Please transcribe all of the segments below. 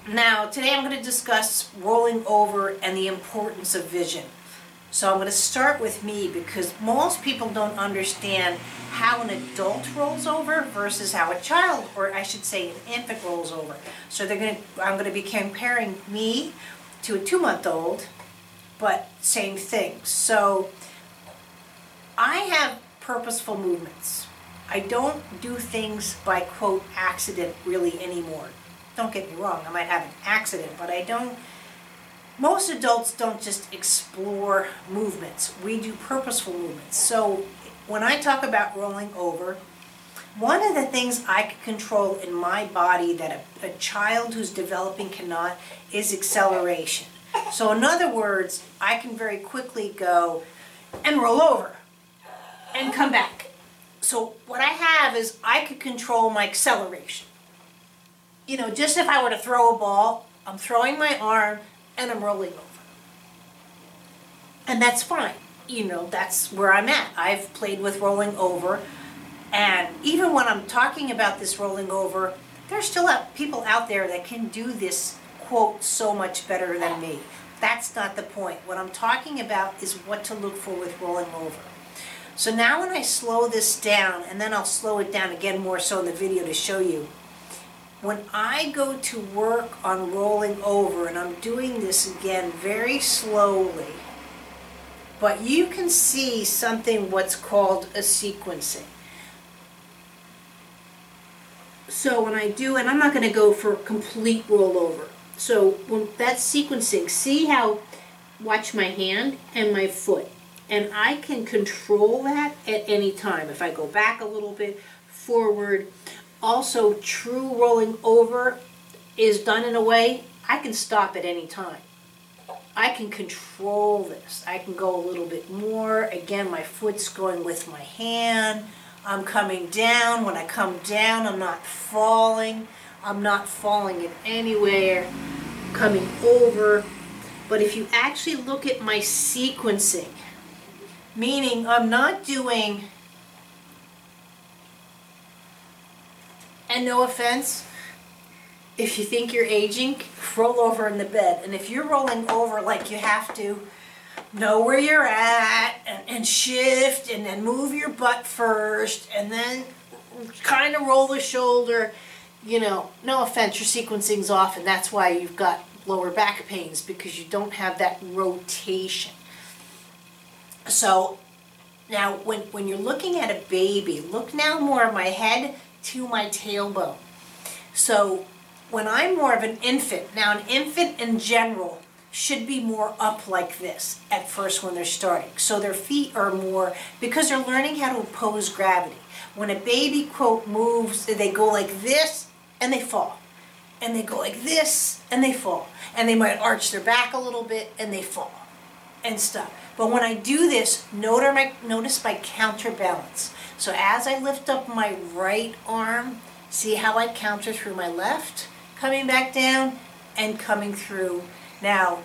Now, today I'm going to discuss rolling over and the importance of vision. So I'm going to start with me because most people don't understand how an adult rolls over versus how a child, or I should say an infant, rolls over. So I'm going to be comparing me to a 2-month-old, but same thing. So I have purposeful movements. I don't do things by, quote, accident really anymore. Don't get me wrong, I might have an accident, but I don't. Most adults don't just explore movements. We do purposeful movements. So when I talk about rolling over, one of the things I can control in my body that a child who's developing cannot is acceleration. So in other words, I can very quickly go and roll over and come back. So what I have is I could control my acceleration. You know, just if I were to throw a ball, I'm throwing my arm and I'm rolling over. And that's fine. You know, that's where I'm at. I've played with rolling over. And even when I'm talking about this rolling over, there's still people out there that can do this, quote, so much better than me. That's not the point. What I'm talking about is what to look for with rolling over. So now when I slow this down, and then I'll slow it down again more so in the video to show you, when I go to work on rolling over, and I'm doing this again very slowly, but you can see something what's called a sequencing. So when I do, and I'm not going to go for complete rollover. So when that's sequencing, see how, watch my hand and my foot. And I can control that at any time. If I go back a little bit, forward. Also, true rolling over is done in a way I can stop at any time. I can control this. I can go a little bit more. Again, my foot's going with my hand. I'm coming down. When I come down, I'm not falling. I'm not falling in anywhere. Coming over. But if you actually look at my sequencing, meaning I'm not doing, and no offense, if you think you're aging, roll over in the bed. And if you're rolling over like you have to, know where you're at, and shift, and then move your butt first, and then kind of roll the shoulder, you know, no offense, your sequencing's off, and that's why you've got lower back pains, because you don't have that rotation. So now when you're looking at a baby, look now more at my head to my tailbone. So when I'm more of an infant, now an infant in general should be more up like this at first when they're starting. So their feet are more, because they're learning how to oppose gravity. When a baby, quote, moves, they go like this and they fall. And they go like this and they fall. And they might arch their back a little bit and they fall and stuff. But when I do this, notice my counterbalance. So as I lift up my right arm, see how I counter through my left, coming back down and coming through. Now,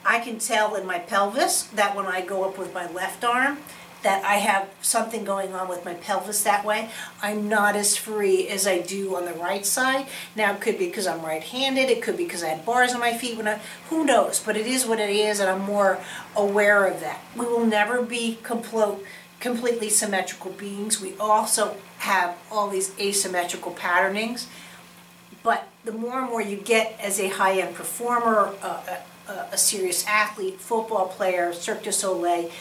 I can tell in my pelvis that when I go up with my left arm, that I have something going on with my pelvis that way. I'm not as free as I do on the right side. Now, it could be because I'm right-handed. It could be because I had bars on my feet. Who knows? But it is what it is, and I'm more aware of that. We will never be completely symmetrical beings. We also have all these asymmetrical patternings. But the more and more you get as a high-end performer, a serious athlete, football player, Cirque du Soleil,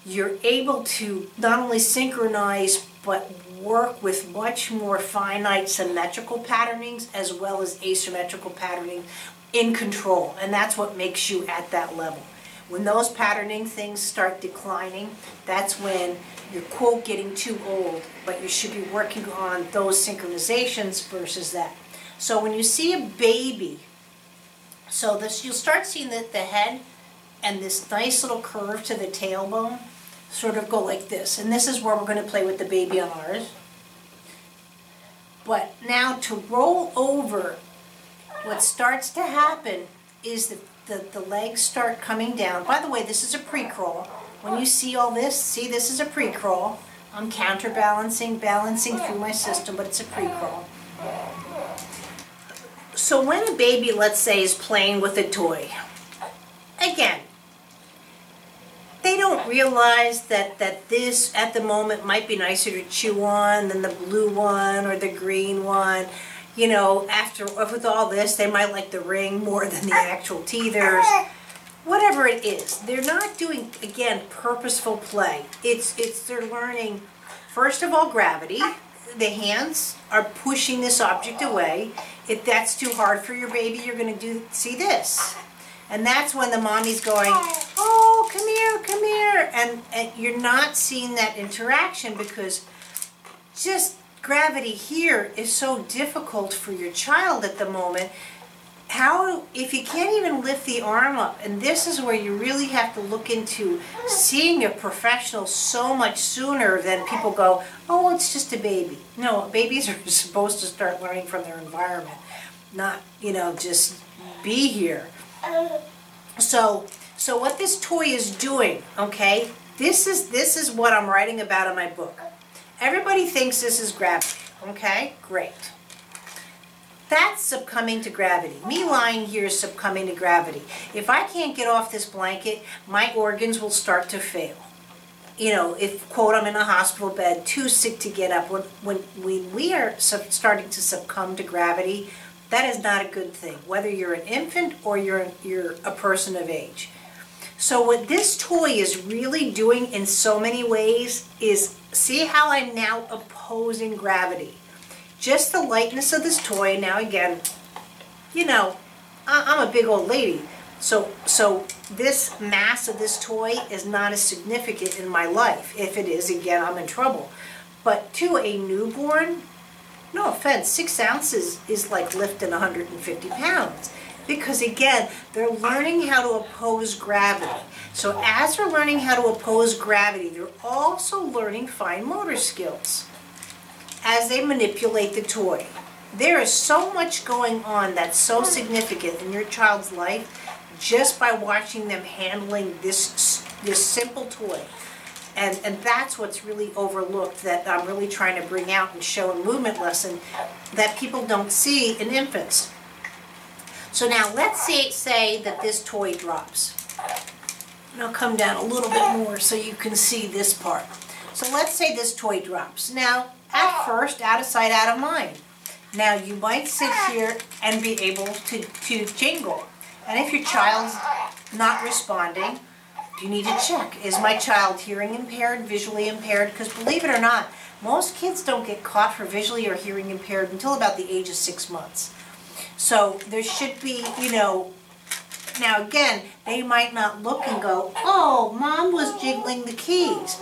you're able to not only synchronize, but work with much more finite symmetrical patternings as well as asymmetrical patterning in control. And that's what makes you at that level. When those patterning things start declining, that's when you're, quote, getting too old, but you should be working on those synchronizations versus that. So when you see a baby, so this, you'll start seeing the head and this nice little curve to the tailbone sort of go like this. And this is where we're going to play with the baby on ours. But now to roll over, what starts to happen is that the legs start coming down. By the way, this is a pre-crawl. When you see all this, see, this is a pre-crawl. I'm counterbalancing, balancing through my system, but it's a pre-crawl. So when a baby, let's say, is playing with a toy, again, they don't realize that this at the moment might be nicer to chew on than the blue one or the green one. You know, with all this, they might like the ring more than the actual teethers. Whatever it is, they're not doing, again, purposeful play. They're learning, first of all, gravity. The hands are pushing this object away. If that's too hard for your baby, you're going to see this. And that's when the mommy's going, oh, come here, and you're not seeing that interaction because just gravity here is so difficult for your child at the moment. If you can't even lift the arm up, and this is where you really have to look into seeing a professional so much sooner than people go, oh, it's just a baby. No, babies are supposed to start learning from their environment, not, just be here. So what this toy is doing, okay, this is what I'm writing about in my book. Everybody thinks this is gravity, okay, great. That's succumbing to gravity. Me lying here is succumbing to gravity. If I can't get off this blanket, my organs will start to fail. If, quote, I'm in a hospital bed, too sick to get up, when we are starting to succumb to gravity, that is not a good thing, whether you're an infant or you're a person of age. So what this toy is really doing in so many ways is, see how I'm now opposing gravity. Just the lightness of this toy. Now again, I'm a big old lady, so this mass of this toy is not as significant in my life. If it is, again, I'm in trouble. But to a newborn, no offense, 6 ounces is like lifting 150 pounds. Because again, they're learning how to oppose gravity. So as they're learning how to oppose gravity, they're also learning fine motor skills as they manipulate the toy. There is so much going on that's so significant in your child's life just by watching them handling this simple toy. And that's what's really overlooked, that I'm really trying to bring out and show in Movement Lesson that people don't see in infants. So now let's say that this toy drops. And I'll come down a little bit more so you can see this part. So let's say this toy drops. Now, at first, out of sight, out of mind. Now, you might sit here and be able to jingle. And if your child's not responding, you need to check. Is my child hearing impaired, visually impaired? Because believe it or not, most kids don't get caught for visually or hearing impaired until about the age of 6 months. So there should be, now again, they might not look and go, oh, mom was jiggling the keys.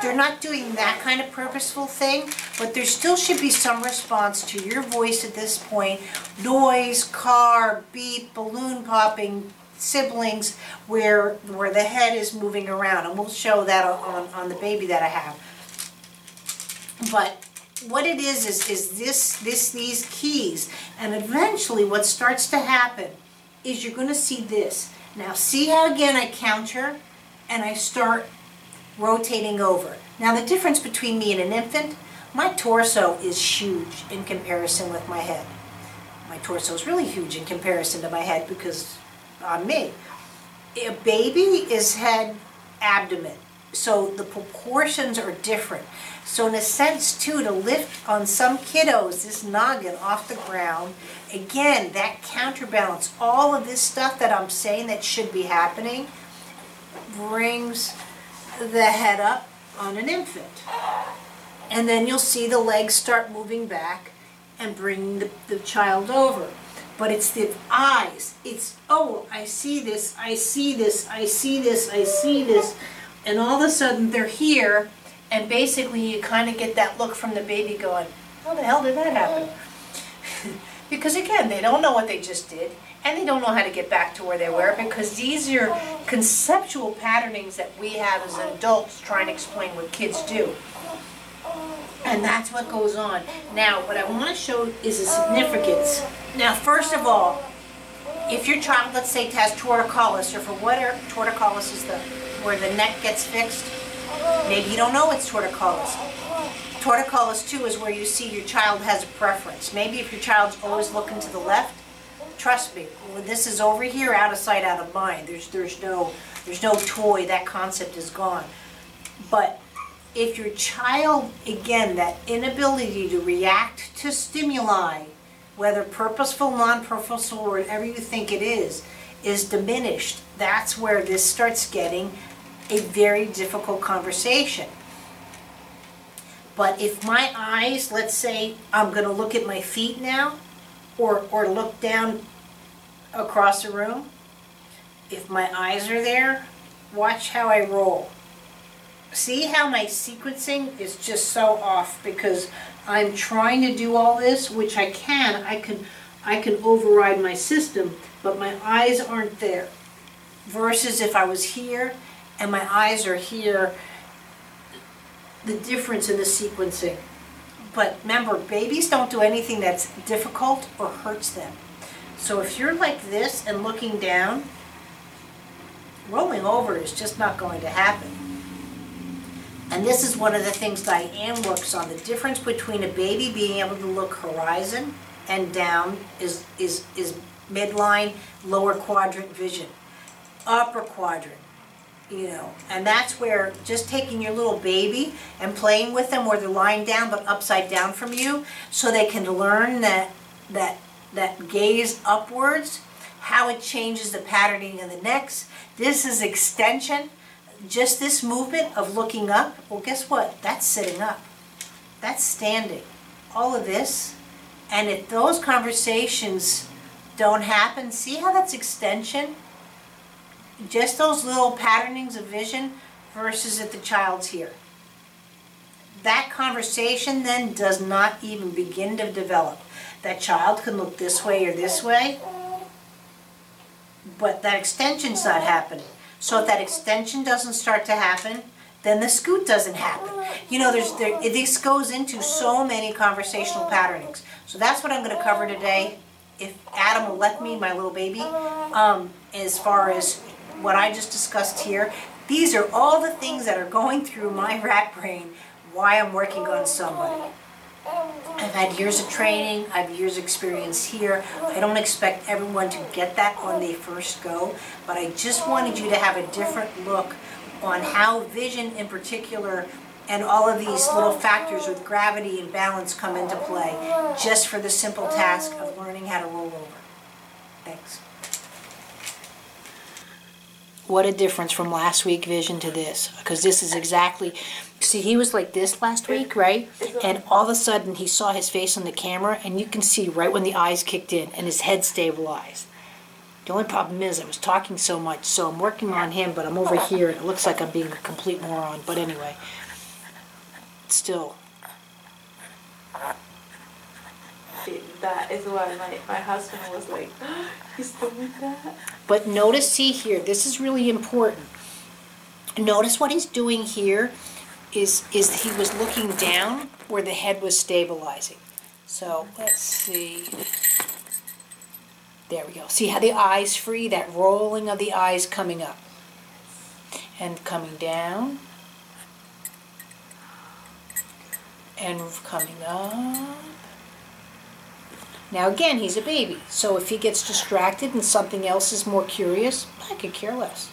They're not doing that kind of purposeful thing, but there still should be some response to your voice at this point. Noise, car, beep, balloon popping, siblings, where the head is moving around. And we'll show that on the baby that I have. But what it is these keys. And eventually what starts to happen is you're going to see this. Now see how again I counter and I start rotating over. Now the difference between me and an infant, my torso is huge in comparison with my head. My torso is really huge in comparison to my head because I'm me. A baby is head, abdomen. So the proportions are different. So in a sense too, to lift on some kiddos this noggin off the ground, again, that counterbalance, all of this stuff that I'm saying that should be happening, brings the head up on an infant. And then you'll see the legs start moving back and bring the child over. But it's the eyes. It's, oh, I see this, I see this, I see this, I see this. And all of a sudden they're here, and basically you kind of get that look from the baby going, how the hell did that happen? Because again, they don't know what they just did, and they don't know how to get back to where they were, because these are conceptual patternings that we have as adults trying to explain what kids do. And that's what goes on. Now, what I want to show is the significance. Now, first of all, if your child, let's say, has torticollis, or for whatever, torticollis is where the neck gets fixed. Maybe you don't know it's torticollis. Torticollis too is where you see your child has a preference. Maybe if your child's always looking to the left, trust me, when this is over here, out of sight, out of mind. There's no toy. That concept is gone. But if your child, again, that inability to react to stimuli, whether purposeful, non-purposeful, or whatever you think it is diminished, that's where this starts getting a very difficult conversation. But if my eyes, let's say I'm going to look at my feet now, or look down across the room, if my eyes are there, watch how I roll. See how my sequencing is just so off because I'm trying to do all this, which I can override my system, but my eyes aren't there. Versus if I was here and my eyes are here, the difference in the sequencing. But remember, babies don't do anything that's difficult or hurts them. So if you're like this and looking down, rolling over is just not going to happen. And this is one of the things Diane works on. The difference between a baby being able to look horizon and down is midline, lower quadrant vision. Upper quadrant, you know, and that's where just taking your little baby and playing with them where they're lying down but upside down from you, so they can learn that gaze upwards, how it changes the patterning of the necks. This is extension. Just this movement of looking up, well, guess what? That's sitting up. That's standing. All of this. And if those conversations don't happen, see how that's extension? Just those little patternings of vision versus if the child's here. That conversation then does not even begin to develop. That child can look this way or this way, but that extension's not happening. So if that extension doesn't start to happen, then the scoot doesn't happen. You know, this goes into so many conversational patternings. So that's what I'm going to cover today, if Adam will let me, my little baby, as far as what I just discussed here. These are all the things that are going through my rat brain, why I'm working on somebody. I've had years of training, I have years of experience here. I don't expect everyone to get that when they first go, but I just wanted you to have a different look on how vision in particular and all of these little factors with gravity and balance come into play, just for the simple task of learning how to roll over. Thanks. What a difference from last week vision to this, because this is exactly, see, he was like this last week, right? And all of a sudden he saw his face on the camera, and you can see right when the eyes kicked in and his head stabilized. The only problem is I was talking so much, so I'm working on him, but I'm over here and it looks like I'm being a complete moron. But anyway, still. That is why my husband was like, oh, he's doing that. But notice, see here, this is really important. Notice what he's doing here is he was looking down where the head was stabilizing. So let's see. There we go. See how the eye's free? That rolling of the eyes coming up. And coming down. And coming up. Now again, he's a baby, so if he gets distracted and something else is more curious, I could care less.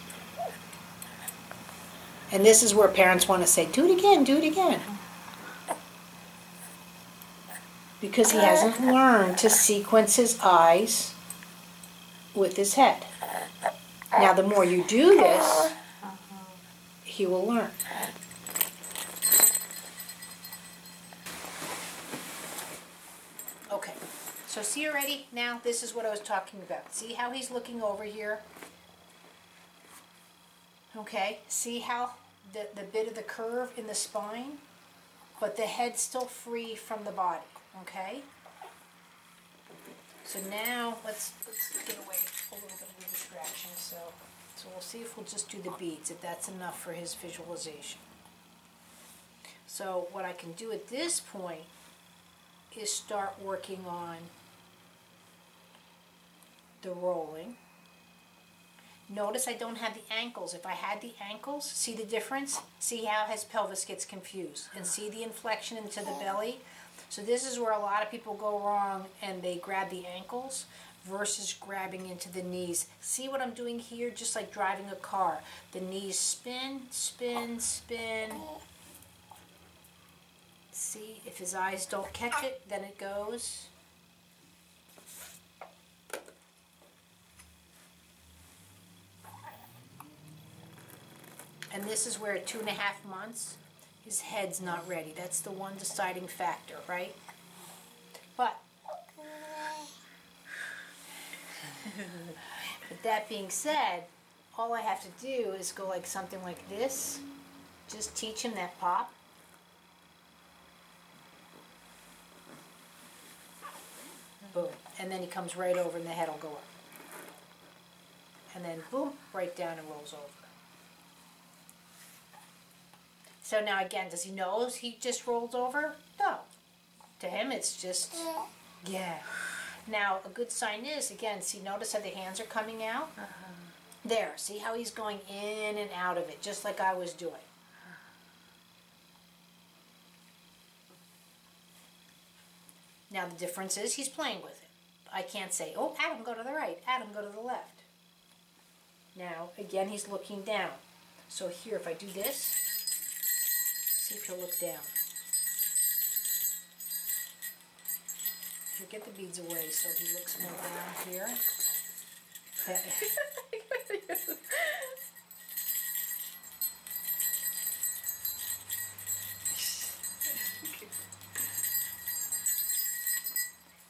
And this is where parents want to say, do it again, do it again. Because he hasn't learned to sequence his eyes with his head. Now the more you do this, he will learn. Okay. So see already, now this is what I was talking about. See how he's looking over here? Okay, see how the bit of the curve in the spine? But the head's still free from the body, okay? So now, let's get away a little bit of the distraction. So we'll see if we'll just do the beads, if that's enough for his visualization. So what I can do at this point is start working on the rolling. Notice I don't have the ankles. If I had the ankles, see the difference? See how his pelvis gets confused, and see the inflection into the belly? So this is where a lot of people go wrong, and they grab the ankles versus grabbing into the knees. See what I'm doing here? Just like driving a car. The knees spin, spin, spin. See, if his eyes don't catch it, then it goes. And this is where at 2.5 months, his head's not ready. That's the one deciding factor, right? But with that being said, all I have to do is go like something like this. Just teach him that pop. Boom. And then he comes right over and the head will go up. And then boom, right down and rolls over. So now again, does he know he just rolled over? No. To him it's just, yeah. Now a good sign is, again, see, notice how the hands are coming out? There, see how he's going in and out of it, just like I was doing. Now the difference is he's playing with it. I can't say, oh, Adam, go to the right, Adam, go to the left. Now, again, he's looking down. So here, if I do this, see if he'll look down. Here, get the beads away so he looks more down here.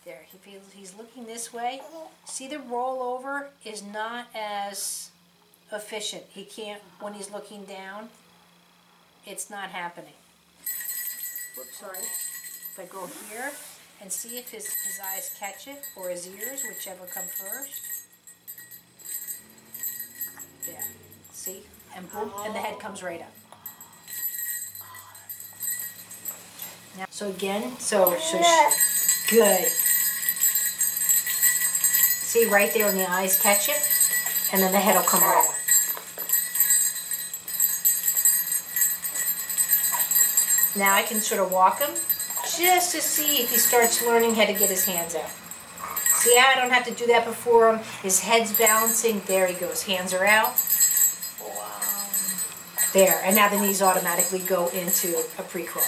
There, he's looking this way. See, the rollover is not as efficient. He can't, when he's looking down, it's not happening. Whoops, sorry. If I go here and see if his eyes catch it, or his ears, whichever come first. There, see? And boom, and the head comes right up. Now, so again, good. See right there when the eyes catch it, and then the head will come right up. Now I can sort of walk him just to see if he starts learning how to get his hands out. See how I don't have to do that before him? His head's balancing. There he goes. Hands are out. Wow. There. And now the knees automatically go into a pre-crawl.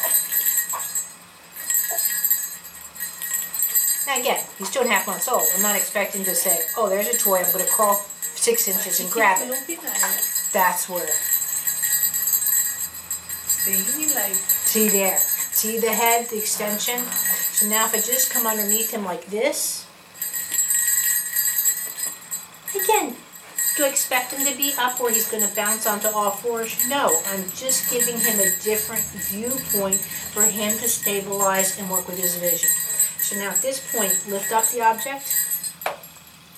Now again, he's 2.5 months old. I'm not expecting to say, oh, there's a toy, I'm going to crawl 6 inches and grab it. That's where. See there. See the head, the extension? So now if I just come underneath him like this, again, do I expect him to be up where he's going to bounce onto all fours? No, I'm just giving him a different viewpoint for him to stabilize and work with his vision. So now at this point, lift up the object.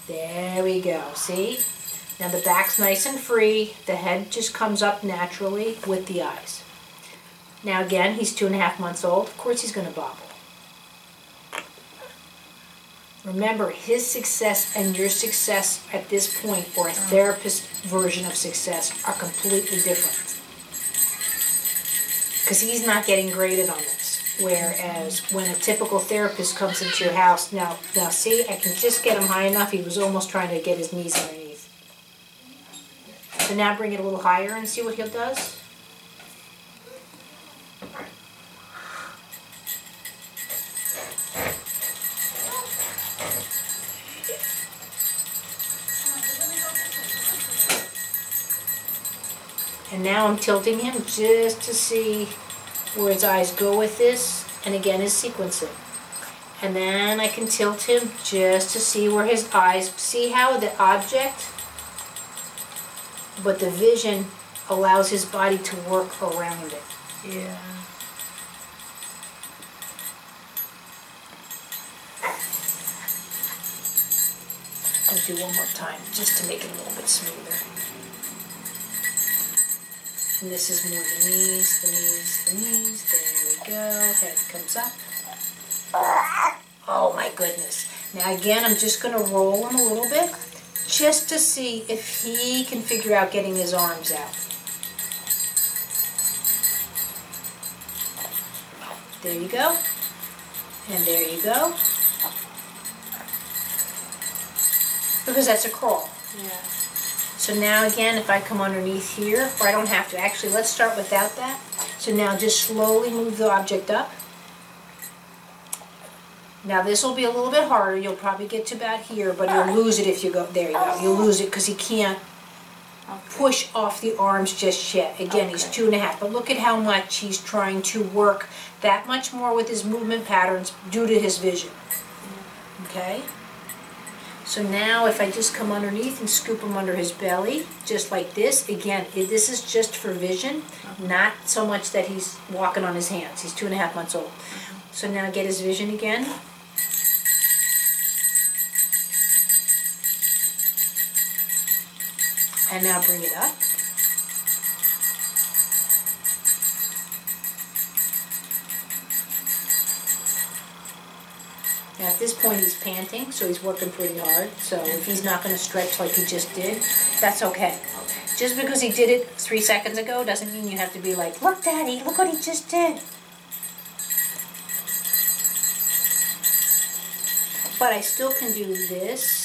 There we go, see? Now the back's nice and free. The head just comes up naturally with the eyes. Now again, he's 2.5 months old. Of course he's going to bobble. Remember, his success and your success at this point, or a therapist's version of success, are completely different. Because he's not getting graded on this. Whereas when a typical therapist comes into your house, now see, I can just get him high enough. He was almost trying to get his knees underneath. So now bring it a little higher and see what he does. And now I'm tilting him just to see where his eyes go with this, and again his sequencing. And then I can tilt him just to see where his eyes, see how the object, but the vision allows his body to work around it. Yeah. I'll do one more time just to make it a little bit smoother. And this is more the knees, the knees, the knees. There we go. Head comes up. Oh my goodness. Now again, I'm just going to roll him a little bit just to see if he can figure out getting his arms out. There you go. And there you go. Because that's a crawl. Yeah. So now again, if I come underneath here, or I don't have to, actually let's start without that. So now just slowly move the object up. Now this will be a little bit harder, you'll probably get to about here, but you'll lose it if you go, there you go, you'll lose it because he can't push off the arms just yet. Again, he's 2.5, but look at how much he's trying to work that much more with his movement patterns due to his vision. Okay? So now if I just come underneath and scoop him under his belly, just like this, again, this is just for vision, not so much that he's walking on his hands. He's 2.5 months old. So now get his vision again. And now bring it up. Now at this point he's panting, so he's working pretty hard. So if he's not going to stretch like he just did, that's okay. Just because he did it 3 seconds ago doesn't mean you have to be like, look Daddy, look what he just did. But I still can do this.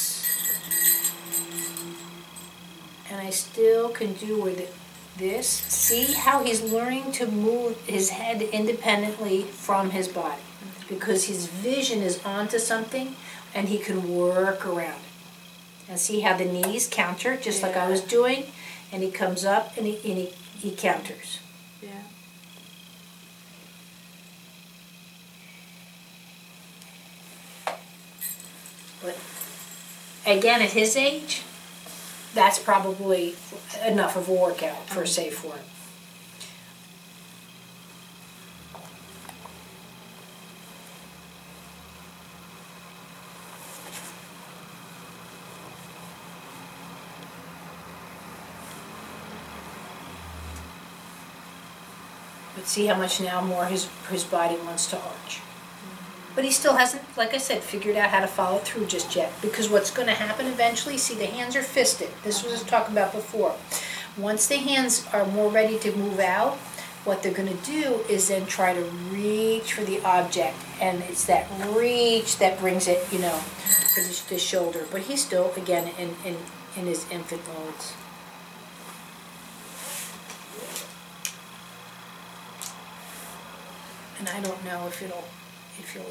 And I still can do with this. See how he's learning to move his head independently from his body. Because his vision is onto something and he can work around it. And see how the knees counter, just like I was doing. And he comes up and he counters. Yeah. But again, at his age, that's probably enough of a workout per se for him. But see how much now more his body wants to arch. But he still hasn't, like I said, figured out how to follow it through just yet. Because what's going to happen eventually, see the hands are fisted. This was talking about before. Once the hands are more ready to move out, what they're going to do is then try to reach for the object. And it's that reach that brings it, you know, to the shoulder. But he's still, again, in his infant modes. And I don't know if he'll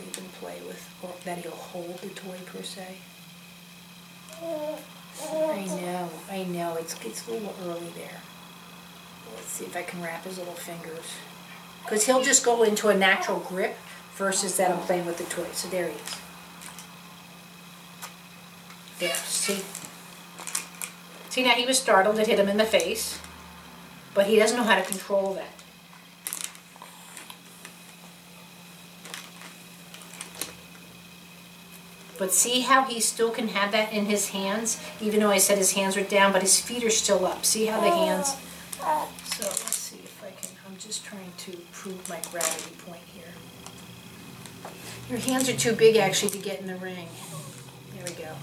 even play with, or that he'll hold the toy per se. I know, it's a little early there. Let's see if I can wrap his little fingers. Because he'll just go into a natural grip versus that I'm playing with the toy. So there he is. There, see? See, now he was startled, it hit him in the face. But he doesn't know how to control that. But see how he still can have that in his hands, even though I said his hands are down, but his feet are still up. See how the hands... So let's see if I can... I'm just trying to prove my gravity point here. Your hands are too big, actually, to get in the ring. There we go.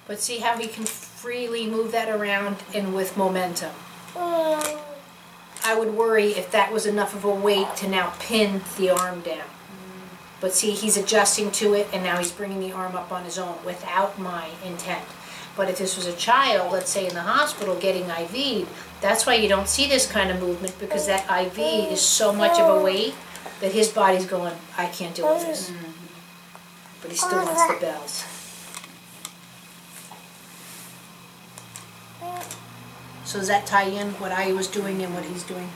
But see how he can freely move that around and with momentum. I would worry if that was enough of a weight to now pin the arm down. But see, he's adjusting to it, and now he's bringing the arm up on his own without my intent. But if this was a child, let's say in the hospital getting IV'd, that's why you don't see this kind of movement, because that IV is so much of a weight that his body's going, I can't deal with this. But he still wants the bells. So does that tie in what I was doing and what he's doing?